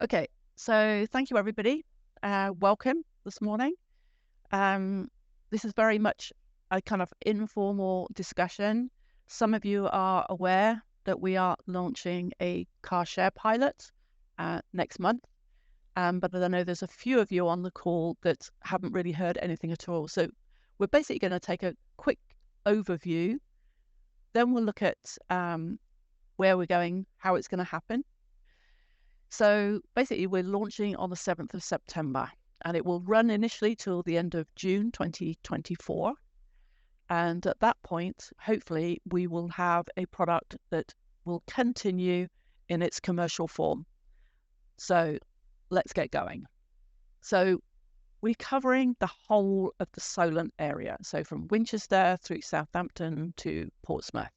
Okay, so thank you, everybody. Welcome this morning. This is very much a kind of informal discussion. Some of you are aware that we are launching a car share pilot next month, but I know there's a few of you on the call that haven't really heard anything at all. So we're basically going to take a quick overview, then we'll look at where we're going, how it's going to happen. So basically, we're launching on the 7th of September, and it will run initially till the end of June 2024. And at that point, hopefully, we will have a product that will continue in its commercial form. So let's get going. So we're covering the whole of the Solent area, so from Winchester through Southampton to Portsmouth.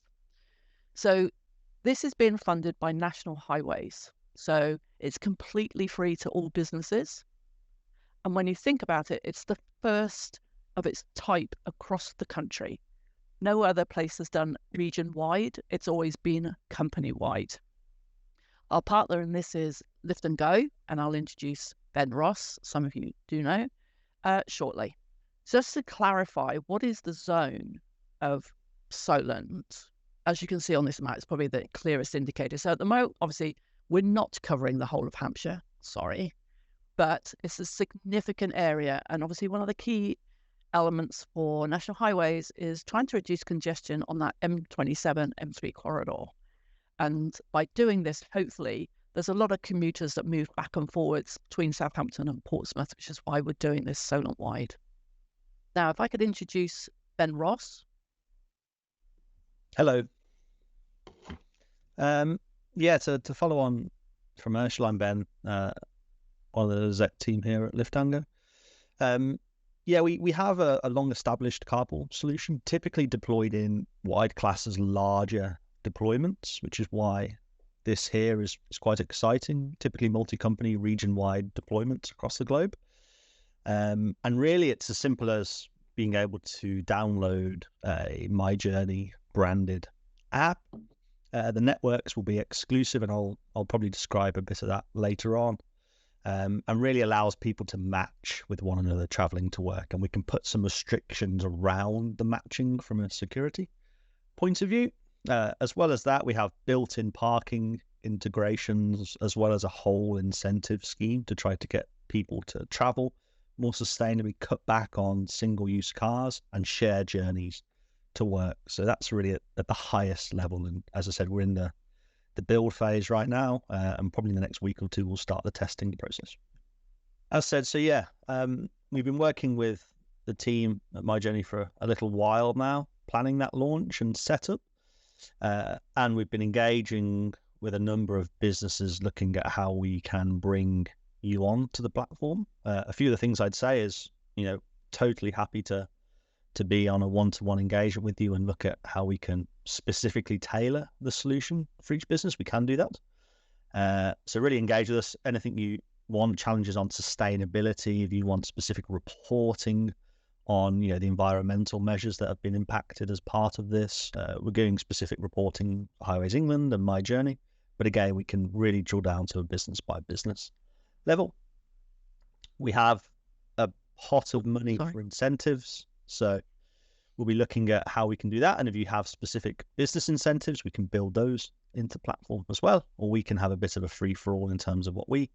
So this is being funded by National Highways. So it's completely free to all businesses. And when you think about it, it's the first of its type across the country. No other place has done region-wide. It's always been company-wide. Our partner in this is Liftango, and I'll introduce Ben Ross, some of you do know, shortly. Just to clarify, what is the zone of Solent? As you can see on this map, it's probably the clearest indicator. So at the moment, obviously, we're not covering the whole of Hampshire, sorry, but it's a significant area. And obviously one of the key elements for National Highways is trying to reduce congestion on that M27, M3 corridor. And by doing this, hopefully, there's a lot of commuters that move back and forwards between Southampton and Portsmouth, which is why we're doing this Solent-wide. Now, if I could introduce Ben Ross. Hello. Yeah, to follow on from Ursula, I'm Ben, one of the exec team here at Liftango. Yeah, we have a long-established carpool solution, typically deployed in wide classes, larger deployments, which is why this here is quite exciting, typically multi-company, region-wide deployments across the globe. And really, it's as simple as being able to download a My Journey branded app. The networks will be exclusive, and I'll probably describe a bit of that later on, and really allows people to match with one another traveling to work. And we can put some restrictions around the matching from a security point of view. As well as that, we have built-in parking integrations, as well as a whole incentive scheme to try to get people to travel more sustainably, cut back on single-use cars, and share journeys to work. So that's really at the highest level. And as I said, we're in the build phase right now, and probably in the next week or two we'll start the testing process. As said, so yeah, we've been working with the team at My Journey for a little while now, planning that launch and setup, and we've been engaging with a number of businesses looking at how we can bring you on to the platform. A few of the things I'd say is, totally happy to be on a one-to-one engagement with you and look at how we can specifically tailor the solution for each business. We can do that. So really engage with us. Anything you want, challenges on sustainability, if you want specific reporting on, the environmental measures that have been impacted as part of this. We're doing specific reporting for Highways England and My Journey. But again, we can really drill down to a business by business level. We have a pot of money for incentives. So we'll be looking at how we can do that. And if you have specific business incentives, we can build those into platform as well, or we can have a bit of a free-for-all in terms of what we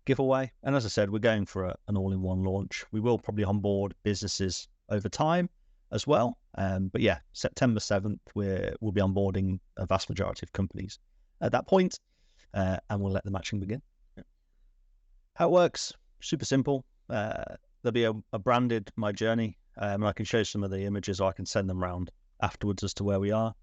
give away. And as I said, we're going for an all-in-one launch. We will probably onboard businesses over time as well. But yeah, September 7th, we'll be onboarding a vast majority of companies at that point, and we'll let the matching begin. How it works, super simple. There'll be a branded My Journey. And I can show some of the images, or I can send them around afterwards as to where we are.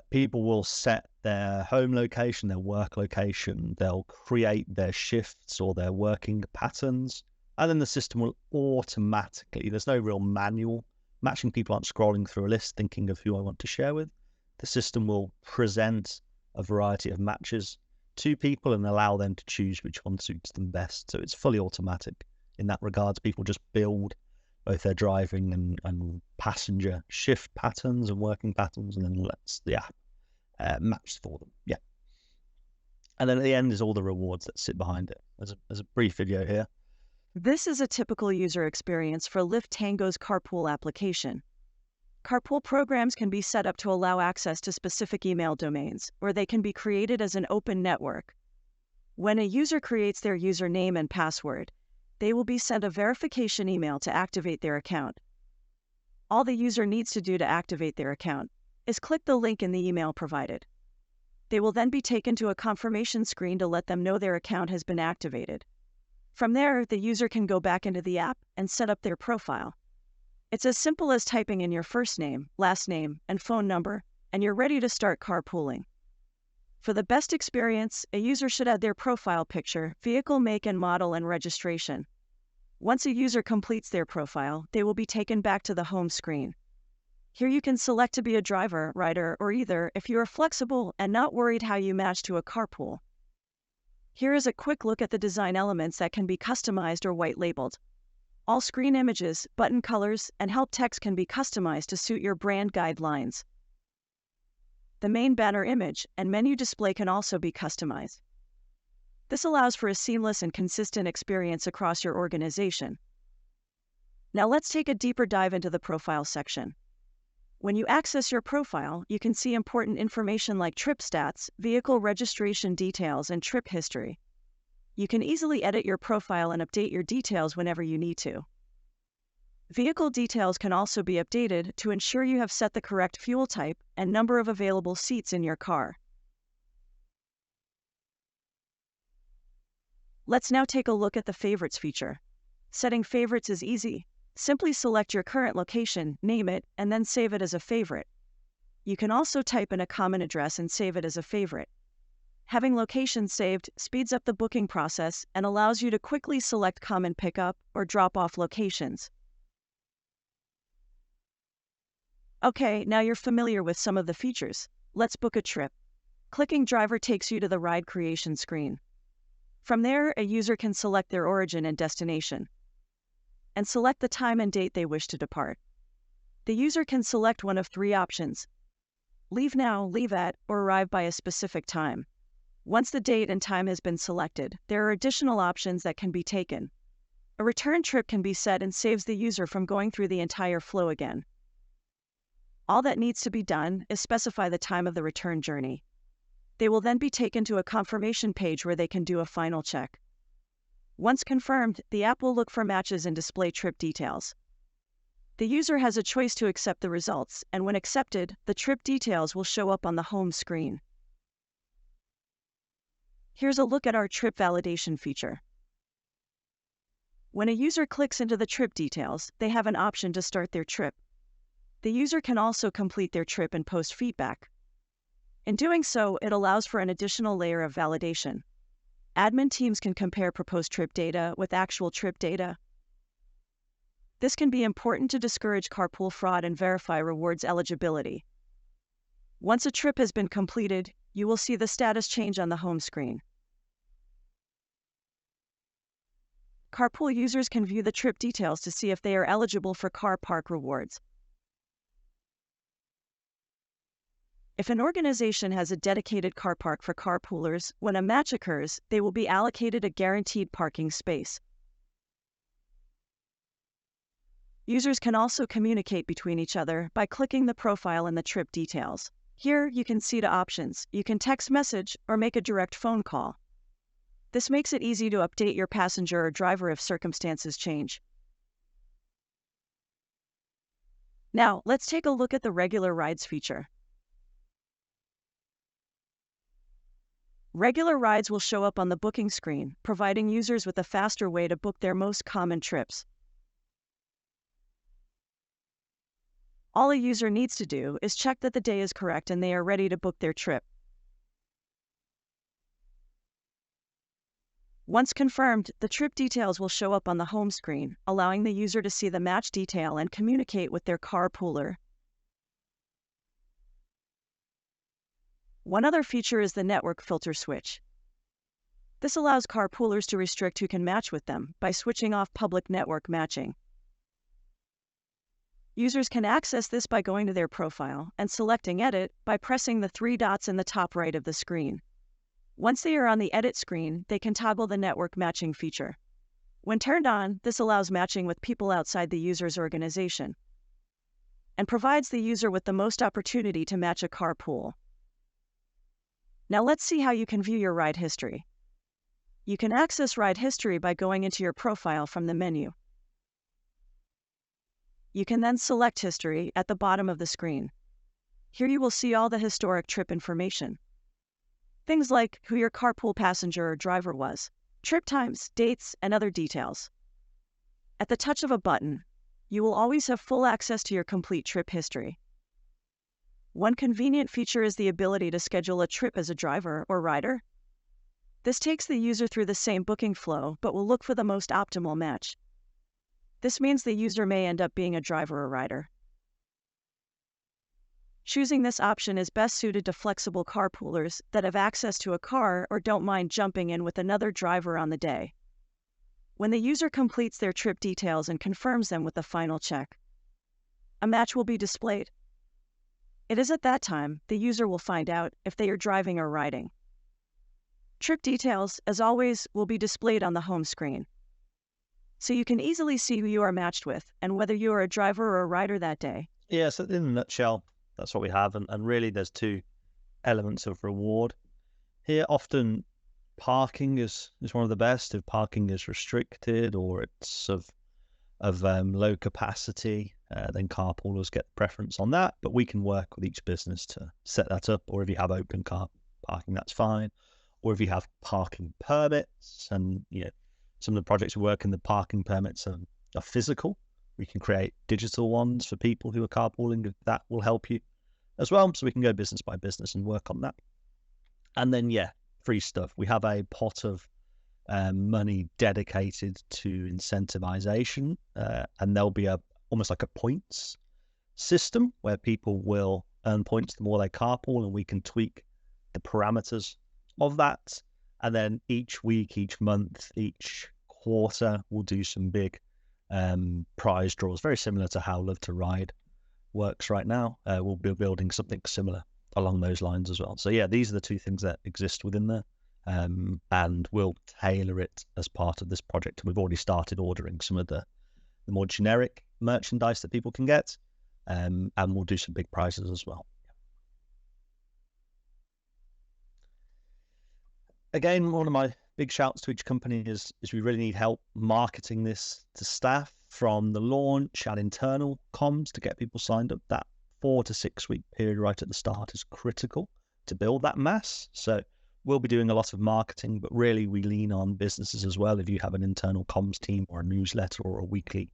People will set their home location, their work location. They'll create their shifts or their working patterns. And then the system will automatically, there's no real manual matching. People aren't scrolling through a list thinking of who I want to share with. The system will present a variety of matches to people and allow them to choose which one suits them best. So it's fully automatic in that regards. People just build both their driving and passenger shift patterns and working patterns, and then lets the app match for them. Yeah. And then at the end is all the rewards that sit behind it. There's a brief video here. This is a typical user experience for Liftango's carpool application. Carpool programs can be set up to allow access to specific email domains, or they can be created as an open network. When a user creates their username and password, they will be sent a verification email to activate their account. All the user needs to do to activate their account is click the link in the email provided. They will then be taken to a confirmation screen to let them know their account has been activated. From there, the user can go back into the app and set up their profile. It's as simple as typing in your first name, last name, and phone number, and you're ready to start carpooling. For the best experience, a user should add their profile picture, vehicle make and model, and registration. Once a user completes their profile, they will be taken back to the home screen. Here you can select to be a driver, rider, or either if you are flexible and not worried how you match to a carpool. Here is a quick look at the design elements that can be customized or white labeled. All screen images, button colors, and help text can be customized to suit your brand guidelines. The main banner image and menu display can also be customized. This allows for a seamless and consistent experience across your organization. Now let's take a deeper dive into the profile section. When you access your profile, you can see important information like trip stats, vehicle registration details, and trip history. You can easily edit your profile and update your details whenever you need to. Vehicle details can also be updated to ensure you have set the correct fuel type and number of available seats in your car. Let's now take a look at the Favorites feature. Setting favorites is easy. Simply select your current location, name it, and then save it as a favorite. You can also type in a common address and save it as a favorite. Having locations saved speeds up the booking process and allows you to quickly select common pickup or drop-off locations. Okay, now you're familiar with some of the features. Let's book a trip. Clicking Driver takes you to the ride creation screen. From there, a user can select their origin and destination, and select the time and date they wish to depart. The user can select one of three options: leave now, leave at, or arrive by a specific time. Once the date and time has been selected, there are additional options that can be taken. A return trip can be set and saves the user from going through the entire flow again. All that needs to be done is specify the time of the return journey. They will then be taken to a confirmation page where they can do a final check. Once confirmed, the app will look for matches and display trip details. The user has a choice to accept the results, and when accepted, the trip details will show up on the home screen. Here's a look at our trip validation feature. When a user clicks into the trip details, they have an option to start their trip. The user can also complete their trip and post feedback. In doing so, it allows for an additional layer of validation. Admin teams can compare proposed trip data with actual trip data. This can be important to discourage carpool fraud and verify rewards eligibility. Once a trip has been completed, you will see the status change on the home screen. Carpool users can view the trip details to see if they are eligible for car park rewards. If an organization has a dedicated car park for carpoolers, when a match occurs, they will be allocated a guaranteed parking space. Users can also communicate between each other by clicking the profile and the trip details. Here, you can see the options. You can text message or make a direct phone call. This makes it easy to update your passenger or driver if circumstances change. Now, let's take a look at the regular rides feature. Regular rides will show up on the booking screen, providing users with a faster way to book their most common trips. All a user needs to do is check that the day is correct and they are ready to book their trip. Once confirmed, the trip details will show up on the home screen, allowing the user to see the match detail and communicate with their carpooler. One other feature is the network filter switch. This allows carpoolers to restrict who can match with them by switching off public network matching. Users can access this by going to their profile and selecting Edit by pressing the three dots in the top right of the screen. Once they are on the edit screen, they can toggle the network matching feature. When turned on, this allows matching with people outside the user's organization and provides the user with the most opportunity to match a carpool. Now let's see how you can view your ride history. You can access ride history by going into your profile from the menu. You can then select history at the bottom of the screen. Here you will see all the historic trip information. Things like who your carpool passenger or driver was, trip times, dates, and other details. At the touch of a button, you will always have full access to your complete trip history. One convenient feature is the ability to schedule a trip as a driver or rider. This takes the user through the same booking flow, but will look for the most optimal match. This means the user may end up being a driver or rider. Choosing this option is best suited to flexible carpoolers that have access to a car or don't mind jumping in with another driver on the day. When the user completes their trip details and confirms them with the final check, a match will be displayed. It is at that time the user will find out if they are driving or riding. Trip details, as always, will be displayed on the home screen, so you can easily see who you are matched with and whether you are a driver or a rider that day. Yeah, so in a nutshell, that's what we have. And really, there's two elements of reward here. Often, parking is one of the best. If parking is restricted or it's of low capacity, then carpoolers get preference on that. But we can work with each business to set that up. Or if you have open car parking, that's fine. Or if you have parking permits, and some of the projects we work in, the parking permits are physical. We can create digital ones for people who are carpooling. That will help you as well. So we can go business by business and work on that. And then, free stuff. We have a pot of money dedicated to incentivization, and there'll be almost like a points system where people will earn points the more they carpool, and we can tweak the parameters of that. And then each week, each month, each quarter, we'll do some big prize draws, very similar to how Love to Ride works right now. We'll be building something similar along those lines as well. So these are the two things that exist within there, and we'll tailor it as part of this project. We've already started ordering some of the more generic merchandise that people can get, and we'll do some big prizes as well. Again, one of my big shouts to each company is we really need help marketing this to staff, from the launch and internal comms to get people signed up. That 4 to 6 week period right at the start is critical to build that mass. So we'll be doing a lot of marketing, but really we lean on businesses as well. If you have an internal comms team or a newsletter or a weekly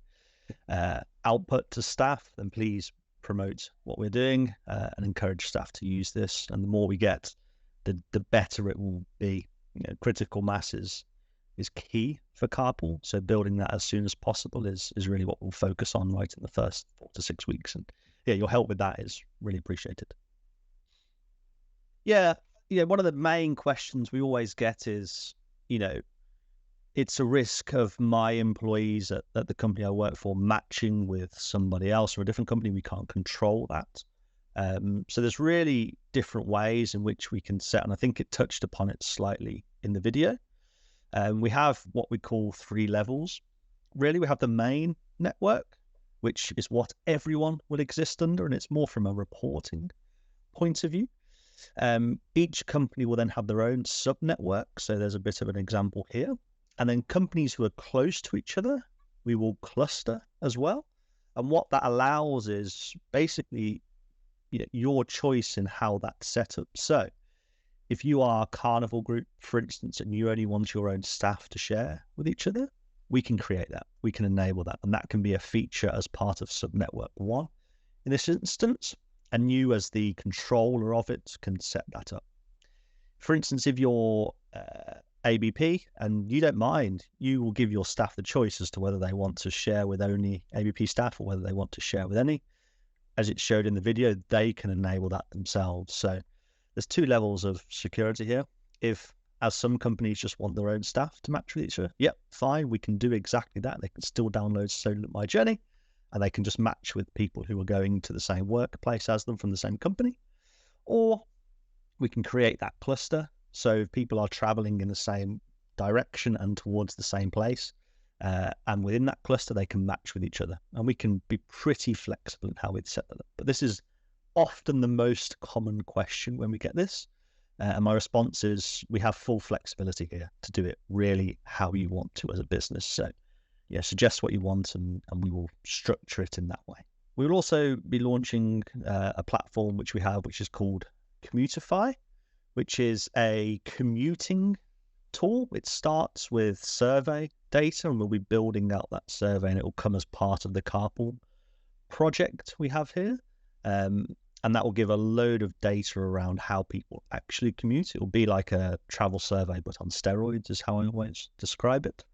output to staff, then please promote what we're doing and encourage staff to use this. And the more we get, the better it will be. Critical mass is key for carpool, so building that as soon as possible is really what we'll focus on right in the first 4 to 6 weeks. And your help with that is really appreciated. One of the main questions we always get is, it's a risk of my employees at the company I work for matching with somebody else or a different company. We can't control that. So there's really different ways in which we can set, and I think it touched upon it slightly in the video. We have what we call 3 levels. Really, we have the main network, which is what everyone will exist under, and it's more from a reporting point of view. Each company will then have their own sub-network. So there's a bit of an example here. And then companies who are close to each other, we will cluster as well. And what that allows is basically your choice in how that's set up. So if you are a carnival group, for instance, and you only want your own staff to share with each other, we can create that. We can enable that. And that can be a feature as part of subnetwork 1 in this instance. And you, as the controller of it, can set that up. For instance, if you're ABP and you don't mind, you will give your staff the choice as to whether they want to share with only ABP staff or whether they want to share with any. As it showed in the video, they can enable that themselves. So there's 2 levels of security here. If, as some companies just want their own staff to match with each other, fine, we can do exactly that. They can still download Solent-wide Journey, and they can just match with people who are going to the same workplace as them from the same company. Or we can create that cluster. So people are traveling in the same direction and towards the same place. And within that cluster, they can match with each other. And we can be pretty flexible in how we set that up. But this is often the most common question when we get this. And my response is we have full flexibility here to do it really how you want to as a business. So yeah, suggest what you want and we will structure it in that way. We will also be launching a platform which we have, which is called Commutify, which is a commuting tool. It starts with survey data, and we'll be building out that survey, and it will come as part of the carpool project we have here. And that will give a load of data around how people actually commute. It will be like a travel survey, but on steroids is how I always describe it.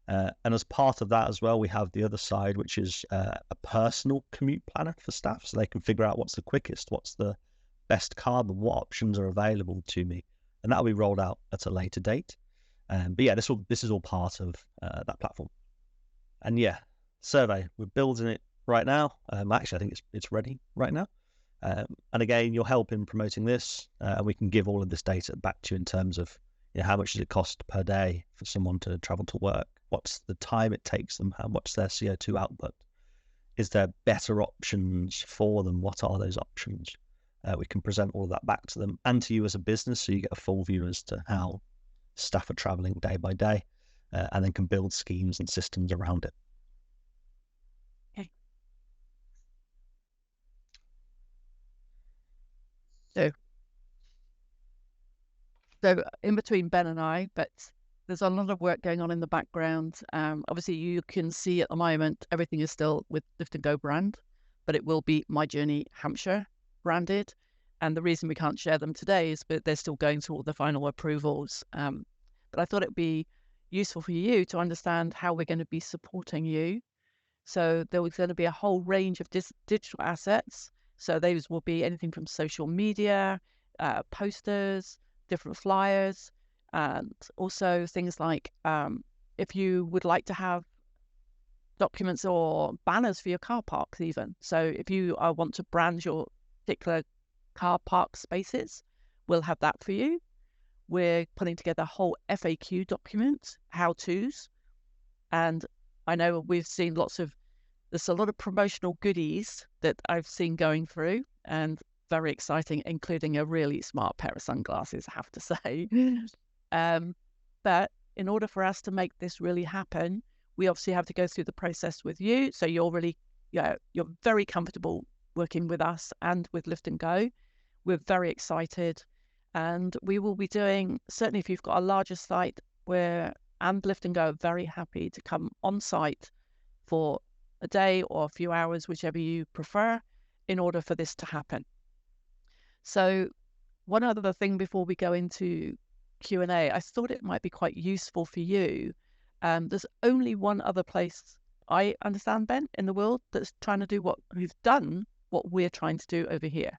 And as part of that as well, we have the other side, which is a personal commute planner for staff, so they can figure out what's the quickest, what's the best carbon, what options are available to me. And that will be rolled out at a later date. But yeah, this is all part of that platform. And yeah, survey, we're building it right now. Actually, I think it's ready right now. And again, you'll help in promoting this, and we can give all of this data back to you in terms of how much does it cost per day for someone to travel to work? What's the time it takes them? What's their CO2 output? Is there better options for them? What are those options? We can present all of that back to them and to you as a business, so you get a full view as to how staff are traveling day by day, and then can build schemes and systems around it. Okay. So in between Ben and I, but there's a lot of work going on in the background. Obviously, you can see at the moment, everything is still with Liftango brand, but it will be My Journey Hampshire branded. And the reason we can't share them today is that they're still going through all the final approvals. But I thought it would be useful for you to understand how we're going to be supporting you. So there was going to be a whole range of digital assets. So those will be anything from social media, posters, different flyers, and also things like if you would like to have documents or banners for your car parks even. So if you want to brand your particular car park spaces, we'll have that for you. We're putting together a whole FAQ document, how-tos, and I know we've seen there's a lot of promotional goodies that I've seen going through, and very exciting, including a really smart pair of sunglasses, I have to say. But in order for us to make this really happen, we obviously have to go through the process with you. So you're very comfortable working with us and with Liftango. We're very excited, and we will be doing, certainly if you've got a larger site, and Liftango are very happy to come on site for a day or a few hours, whichever you prefer, in order for this to happen. So one other thing before we go into Q&A, I thought it might be quite useful for you. There's only one other place I understand, Ben, in the world that's trying to do who've done what we're trying to do over here.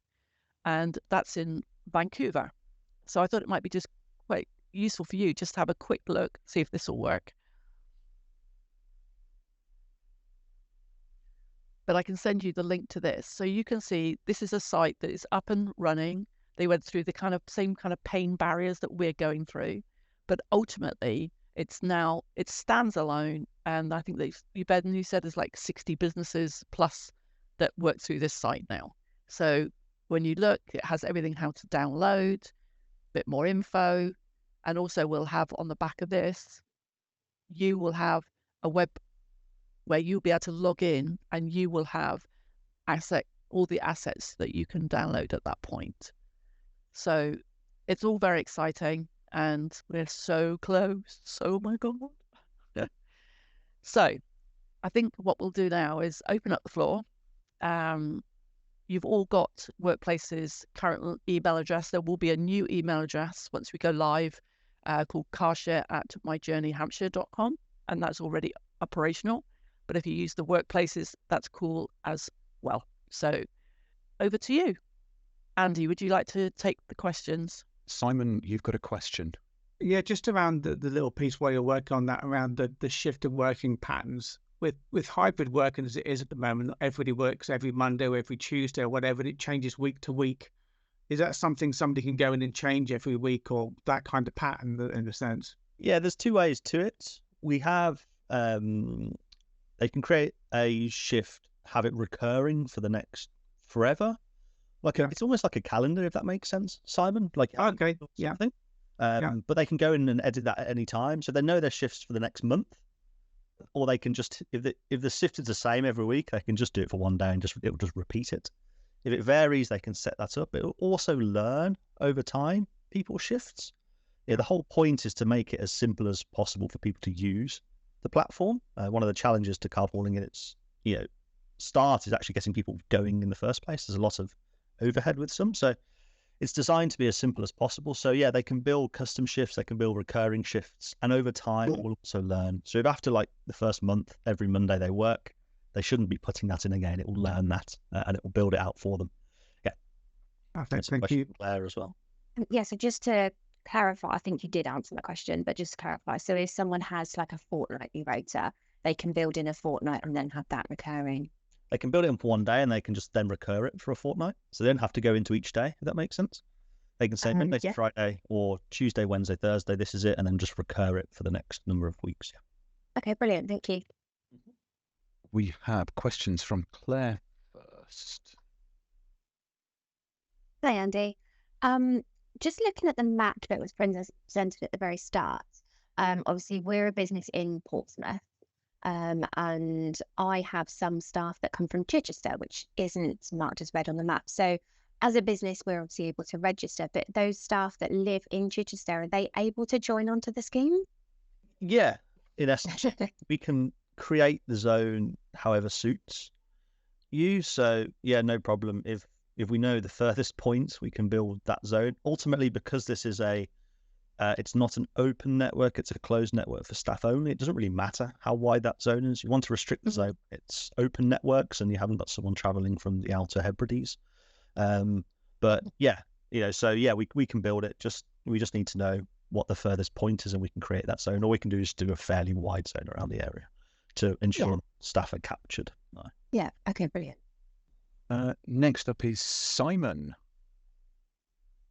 And that's in Vancouver. So I thought it might be just quite useful for you just to have a quick look, see if this will work. But I can send you the link to this. So you can see this is a site that is up and running. They went through the same kind of pain barriers that we're going through. But ultimately, it stands alone. And I think you said there's like 60 businesses plus that work through this site now. So when you look, it has everything, how to download, a bit more info. And also we'll have on the back of this, you will have a web where you'll be able to log in, and you will have all the assets that you can download at that point. So it's all very exciting, and we're so close. Oh my God. Yeah. So I think what we'll do now is open up the floor. You've all got Workplace's current email address. There will be a new email address once we go live called carshare@myjourneyhampshire.com, and that's already operational. But if you use the Workplaces, that's cool as well. So over to you. Andy, would you like to take the questions? Simon, you've got a question. Yeah, just around the little piece where you're working on that, around the shift in working patterns. With hybrid working as it is at the moment, not everybody works every Monday or every Tuesday or whatever, and it changes week to week. Is that something somebody can go in and change every week, or that kind of pattern in a sense? Yeah, there's two ways to it. We have they can create a shift, have it recurring for the next forever. It's almost like a calendar, if that makes sense, Simon. Okay, yeah. Something. But they can go in and edit that at any time, so they know their shifts for the next month. Or they can just, if the shift is the same every week, they can just do it for one day and it'll just repeat it. If it varies, they can set that up. It'll also learn over time people's shifts. Yeah, the whole point is to make it as simple as possible for people to use the platform. One of the challenges to carpooling in its start is actually getting people going in the first place. There's a lot of overhead with some, so it's designed to be as simple as possible. So yeah, they can build custom shifts, they can build recurring shifts, and over time it will also learn. So if after like the first month, every Monday they work, they shouldn't be putting that in again. It will learn that and it will build it out for them. Yeah. Perfect. Thank you. Claire as well. Yeah, so just to clarify, I think you did answer the question, but just to clarify, so if someone has like a fortnightly rota, they can build in a fortnight and then have that recurring. They can build it in for one day and they can just then recur it for a fortnight. So they don't have to go into each day, if that makes sense. They can say Monday to Friday or Tuesday, Wednesday, Thursday, this is it, and then just recur it for the next number of weeks. Yeah. Okay, brilliant. Thank you. We have questions from Claire first. Hi, Andy. Just looking at the map that was presented at the very start, obviously we're a business in Portsmouth, and I have some staff that come from Chichester, which isn't marked as red on the map. So as a business, we're obviously able to register, but those staff that live in Chichester, are they able to join onto the scheme? Yeah, in essence, we can create the zone however suits you. So yeah, no problem. If we know the furthest points, we can build that zone. Ultimately, because this is it's not an open network, it's a closed network for staff only. It doesn't really matter how wide that zone is. You want to restrict the zone. It's open networks and you haven't got someone traveling from the Outer Hebrides. But yeah, so yeah, we can build it. We just need to know what the furthest point is and we can create that zone. All we can do is do a fairly wide zone around the area to ensure staff are captured. Yeah, okay, brilliant. Next up is Simon.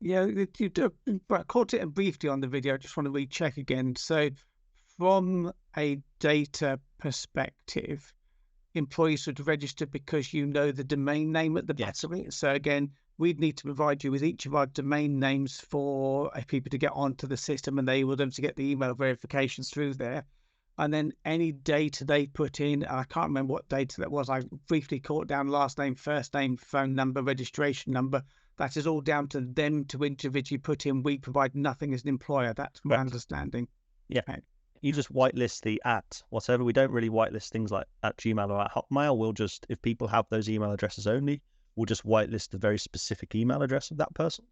Yeah, you caught it briefly on the video. I just want to recheck again. So from a data perspective, employees would register because you know the domain name at the bottom of it. So again, we'd need to provide you with each of our domain names for people to get onto the system, and they will be able to get the email verifications through there. And then any data they put in, I can't remember what data that was. I briefly caught down last name, first name, phone number, registration number. That is all down to them to individually put in. We provide nothing as an employer. That's my understanding. Yeah. Okay. You just whitelist the @whatever. We don't really whitelist things like @Gmail or @Hotmail. We'll just, if people have those email addresses only, we'll just whitelist the very specific email address of that person.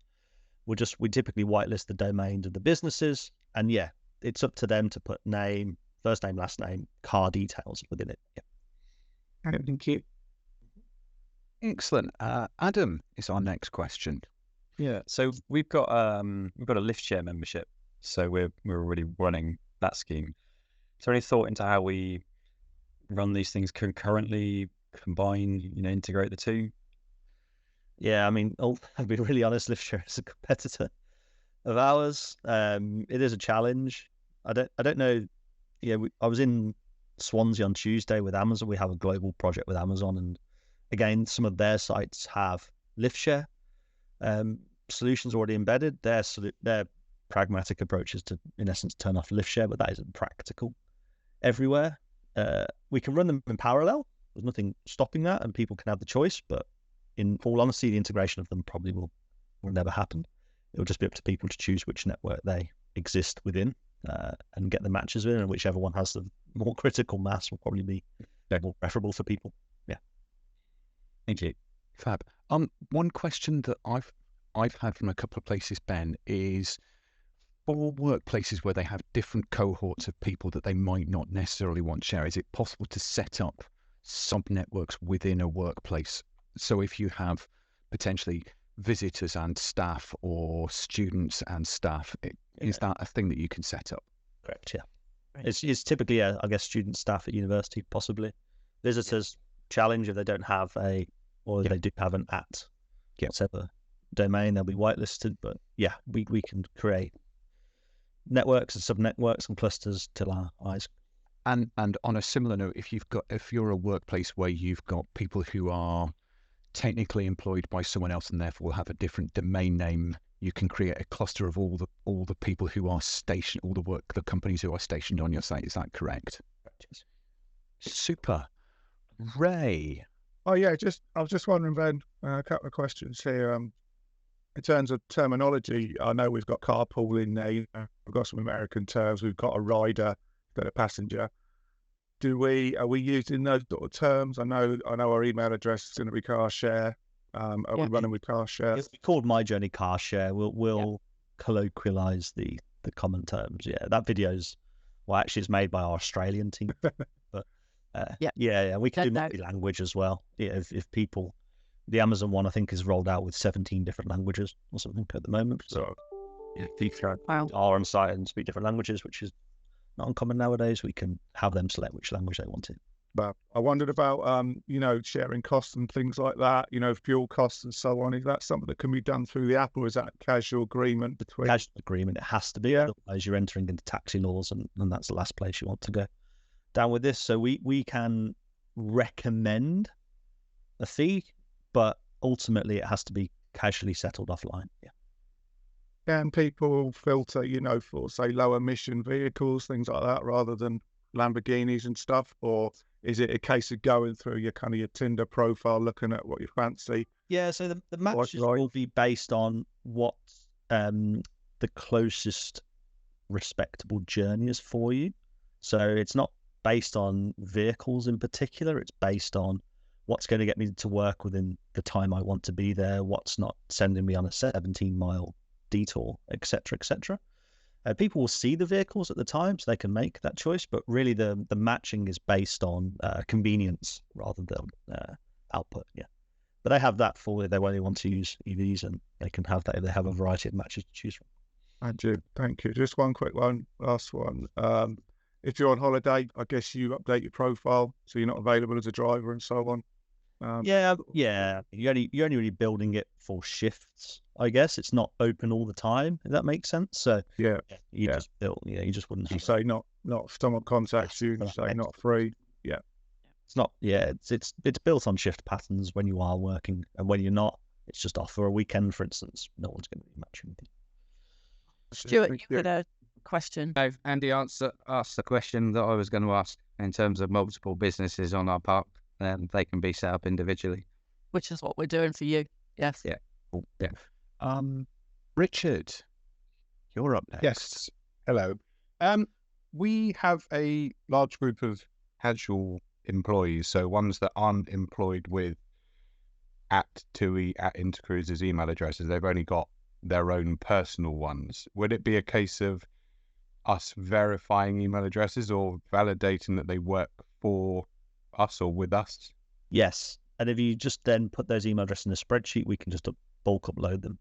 We typically whitelist the domains of the businesses. And yeah, it's up to them to put name, first name, last name, car details within it. Yeah. Thank you. Excellent. Adam is our next question. Yeah, so we've got a lift share membership, so we're already running that scheme. Is there any thought into how we run these things concurrently, combine, integrate the two? Yeah, I mean, I'll be really honest. Lift share is a competitor of ours. It is a challenge. I don't know. Yeah, I was in Swansea on Tuesday with Amazon. We have a global project with Amazon, and again, some of their sites have lift share solutions already embedded. Their pragmatic approach is to, in essence, turn off lift share, but that isn't practical everywhere. We can run them in parallel. There's nothing stopping that, and people can have the choice. But in all honesty, the integration of them probably will never happen. It will just be up to people to choose which network they exist within and get the matches in, and whichever one has the more critical mass will probably be more preferable for people. Yeah. Thank you. Fab. One question that I've had from a couple of places, Ben, is for workplaces where they have different cohorts of people that they might not necessarily want share, is it possible to set up sub-networks within a workplace? So if you have potentially visitors and staff or students and staff, is that a thing that you can set up? Correct, yeah. Right. It's typically, I guess, student staff at university, possibly. Visitors challenge if they don't have they do have an @ whatever domain, they'll be whitelisted. But yeah, we can create networks and sub-networks and clusters till our eyes. And on a similar note, if you're a workplace where you've got people who are technically employed by someone else and therefore have a different domain name, you can create a cluster of all the people who are stationed, the companies who are stationed on your site. Is that correct? Super. Ray. Oh yeah, I was just wondering, Ben, a couple of questions here. In terms of terminology, I know we've got carpool in there. We've got some American terms. We've got a rider, got a passenger. Are we using those sort of terms? I know our email address is going to be car share. Are we running with car share? It's called My Journey Car Share. We'll colloquialize the common terms. Yeah, that video's actually it's made by our Australian team. But we can do multi-language as well. Yeah, if people, the Amazon one I think is rolled out with 17 different languages or something at the moment. So people are on site and speak different languages, which is not uncommon nowadays. We can have them select which language they want to. But I wondered about, sharing costs and things like that, fuel costs and so on. Is that something that can be done through the app, or is that a casual agreement between? Casual agreement, it has to be. Yeah. Otherwise you're entering into taxi laws and that's the last place you want to go down with this. So we can recommend a fee, but ultimately it has to be casually settled offline. Yeah. Can people filter, for say low emission vehicles, things like that, rather than Lamborghinis and stuff, or is it a case of going through your Tinder profile, looking at what you fancy? Yeah, so the matches will be based on what the closest respectable journey is for you. So it's not based on vehicles in particular. It's based on what's going to get me to work within the time I want to be there, what's not sending me on a 17-mile detour, etc., etc. People will see the vehicles at the time, so they can make that choice. But really, the matching is based on convenience rather than output. Yeah, but they have that for they only want to use EVs, and they can have that if they have a variety of matches to choose from. I do. Thank you. Just one quick one, last one. If you're on holiday, I guess you update your profile so you're not available as a driver and so on. You're only really building it for shifts. I guess it's not open all the time. If that makes sense. So you just build. Yeah, you just wouldn't. You say not if someone contacts you. You say not free. Yeah, it's not. Yeah, it's built on shift patterns when you are working, and when you're not, it's just off for a weekend, for instance. No one's going to be matching. Stuart, you had a question. Andy asked the question that I was going to ask in terms of multiple businesses on our park. They can be set up individually, which is what we're doing for you. Yes. Yeah. Cool. Yeah. Richard, you're up next. Yes. Hello. We have a large group of casual employees, so ones that aren't employed with @TUI, @Intercruise's email addresses. They've only got their own personal ones. Would it be a case of us verifying email addresses or validating that they work for us or with us? Yes. And if you just then put those email addresses in a spreadsheet, we can just bulk upload them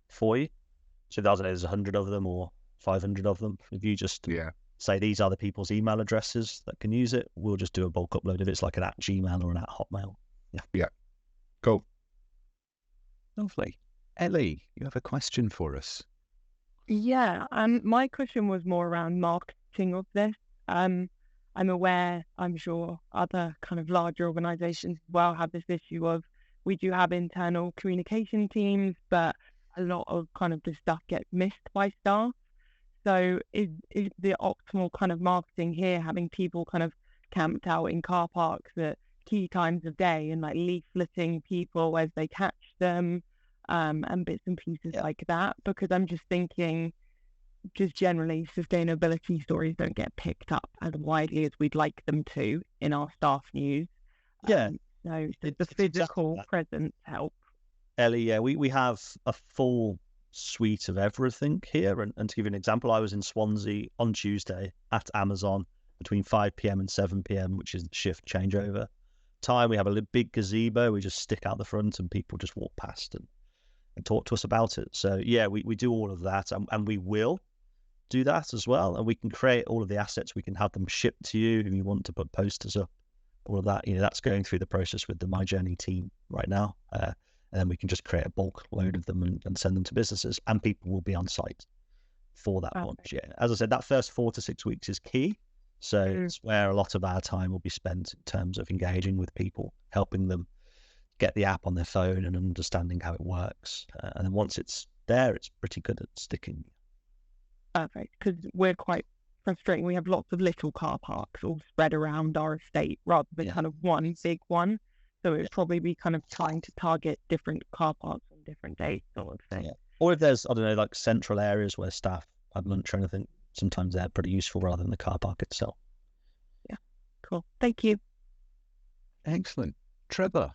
for you. So there's 100 of them or 500 of them. If you just say these are the people's email addresses that can use it, we'll just do a bulk upload if it's like an @Gmail or an @Hotmail. Yeah. Cool. Lovely. Ellie, you have a question for us. Yeah, my question was more around marketing of this. I'm aware, I'm sure other kind of larger organizations as well have this issue of, we do have internal communication teams, but a lot of kind of the stuff gets missed by staff. So is the optimal kind of marketing here having people kind of camped out in car parks at key times of day and like leafleting people as they catch them, and bits and pieces like that? Because I'm just thinking, just generally, sustainability stories don't get picked up as widely as we'd like them to in our staff news. So the physical presence help. Ellie, we have a full suite of everything here. And to give you an example, I was in Swansea on Tuesday at Amazon between 5 p.m. and 7 p.m., which is the shift changeover time. We have a big gazebo. We just stick out the front and people just walk past and talk to us about it. So we do all of that, and we will do that as well. And we can create all of the assets. We can have them shipped to you if you want to put posters up, all of that. That's going through the process with the My Journey team right now. and then we can just create a bulk load of them and send them to businesses, and people will be on site for that launch. Yeah, as I said, that first 4 to 6 weeks is key. So it's where a lot of our time will be spent in terms of engaging with people, helping them get the app on their phone and understanding how it works. And then once it's there, it's pretty good at sticking. Perfect, because we're quite frustrating. We have lots of little car parks all spread around our estate rather than kind of one big one. So it would probably be kind of trying to target different car parks on different days, sort of thing. Yeah. Or if there's, I don't know, like central areas where staff have lunch or anything, sometimes they're pretty useful rather than the car park itself. Yeah, cool. Thank you. Excellent. Trevor.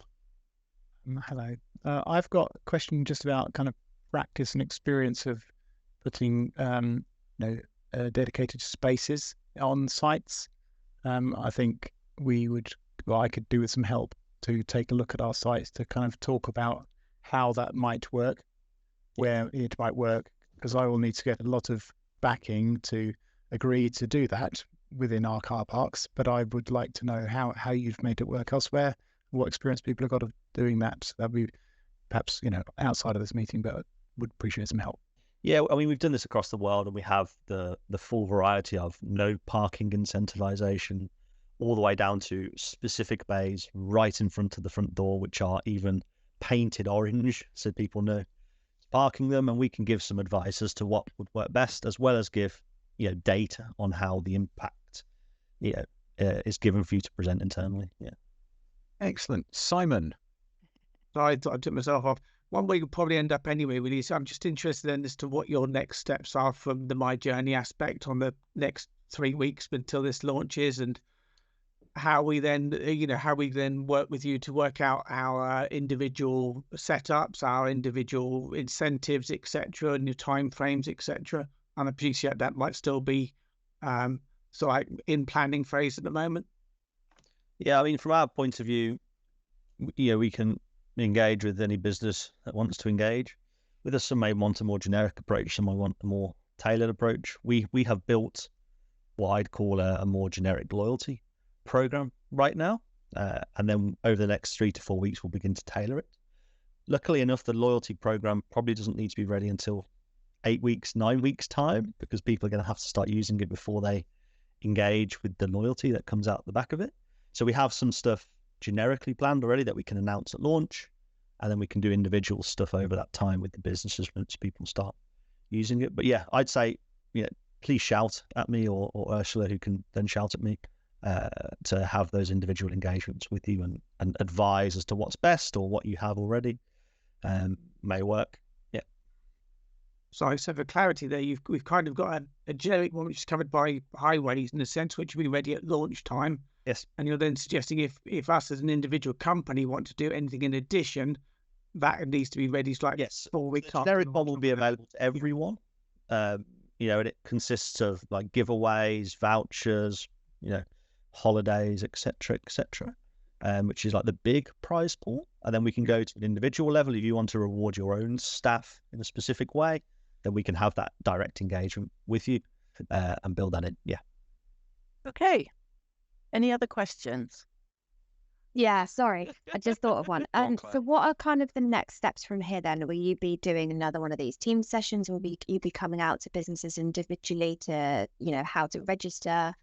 Hello. I've got a question just about kind of practice and experience of putting dedicated spaces on sites. I think I could do with some help to take a look at our sites to kind of talk about how that might work, where it might work, because I will need to get a lot of backing to agree to do that within our car parks. But I would like to know how you've made it work elsewhere, what experience people have got of doing that. That'd be perhaps, outside of this meeting, but would appreciate some help. Yeah, I mean, we've done this across the world, and we have the full variety of no parking incentivization, all the way down to specific bays right in front of the front door, which are even painted orange, so people know parking them, and we can give some advice as to what would work best, as well as give data on how the impact is given for you to present internally. Yeah. Excellent. Simon. I took myself off. One way you'll probably end up anyway, really. So I'm just interested in as to what your next steps are from the My Journey aspect on the next 3 weeks until this launches, and how we then work with you to work out our individual setups, our individual incentives, etc., and your time frames, etc. And I appreciate that might still be like in planning phase at the moment. Yeah, I mean, from our point of view, we can engage with any business that wants to engage with us. Some may want a more generic approach, some might want a more tailored approach. We have built what I'd call a more generic loyalty program right now, and then over the next 3 to 4 weeks we'll begin to tailor it. Luckily enough, the loyalty program probably doesn't need to be ready until 8 weeks, 9 weeks time, because people are going to have to start using it before they engage with the loyalty that comes out the back of it. So we have some stuff generically planned already that we can announce at launch, and then we can do individual stuff over that time with the businesses once people start using it. But yeah, I'd say please shout at me or Ursula, who can then shout at me, to have those individual engagements with you and advise as to what's best or what you have already may work. Yeah. So for clarity there, we've kind of got a generic one which is covered by highways in a sense, which will be ready at launch time. Yes. And you're then suggesting if us as an individual company want to do anything in addition, that needs to be ready like 4 weeks after. The generic one will be available to everyone. And it consists of like giveaways, vouchers, holidays, etc., which is like the big prize pool. And then we can go to an individual level. If you want to reward your own staff in a specific way, then we can have that direct engagement with you and build that in. Yeah. Okay. Any other questions? Yeah, sorry. I just thought of one. So what are kind of the next steps from here then? Will you be doing another one of these team sessions, or will you be coming out to businesses individually to, how to register?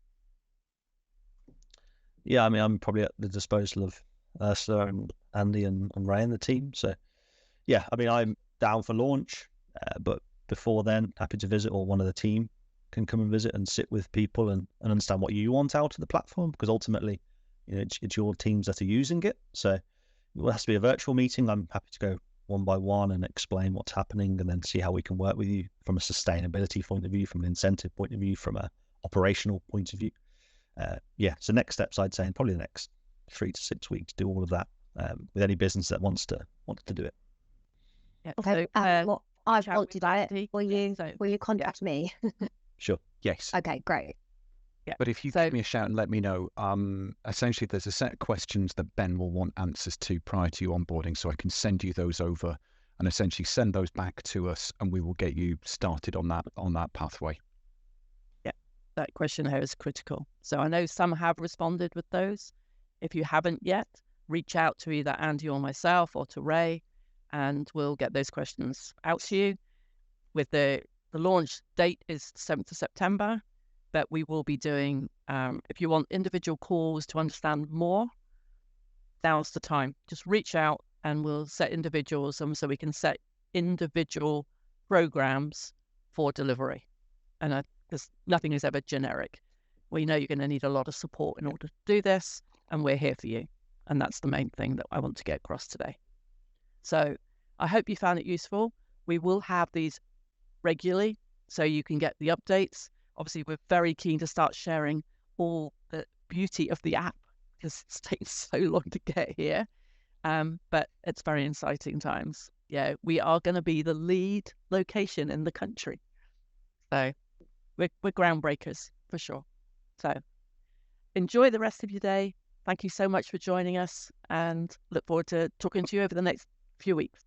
Yeah, I mean, I'm probably at the disposal of Ursula and Andy and Ray and the team. So yeah, I mean, I'm down for launch, but before then, happy to visit, or one of the team can come and visit and sit with people and understand what you want out of the platform, because ultimately, it's your teams that are using it. So it has to be a virtual meeting. I'm happy to go one by one and explain what's happening, and then see how we can work with you from a sustainability point of view, from an incentive point of view, from a operational point of view. So next steps, I'd say, in probably the next 3 to 6 weeks, do all of that with any business that wants to do it. Yeah. Okay. So, I've wanted it. Will you contact me? Sure. Yes. Okay, great. Yeah. But if you give me a shout and let me know, essentially there's a set of questions that Ben will want answers to prior to you onboarding, so I can send you those over and essentially send those back to us, and we will get you started on that pathway. Yeah, that question here is critical. So I know some have responded with those. If you haven't yet, reach out to either Andy or myself or to Ray, and we'll get those questions out to you. With the launch date is 7th of September, but we will be doing, if you want individual calls to understand more, now's the time. Just reach out and we'll set individuals, so we can set individual programs for delivery. And because nothing is ever generic. We know you're going to need a lot of support in order to do this, and we're here for you. And that's the main thing that I want to get across today. So I hope you found it useful. We will have these regularly, so you can get the updates. Obviously, we're very keen to start sharing all the beauty of the app, because it's taken so long to get here. But it's very exciting times. Yeah, we are going to be the lead location in the country. So we're groundbreakers for sure. So enjoy the rest of your day. Thank you so much for joining us, and look forward to talking to you over the next few weeks.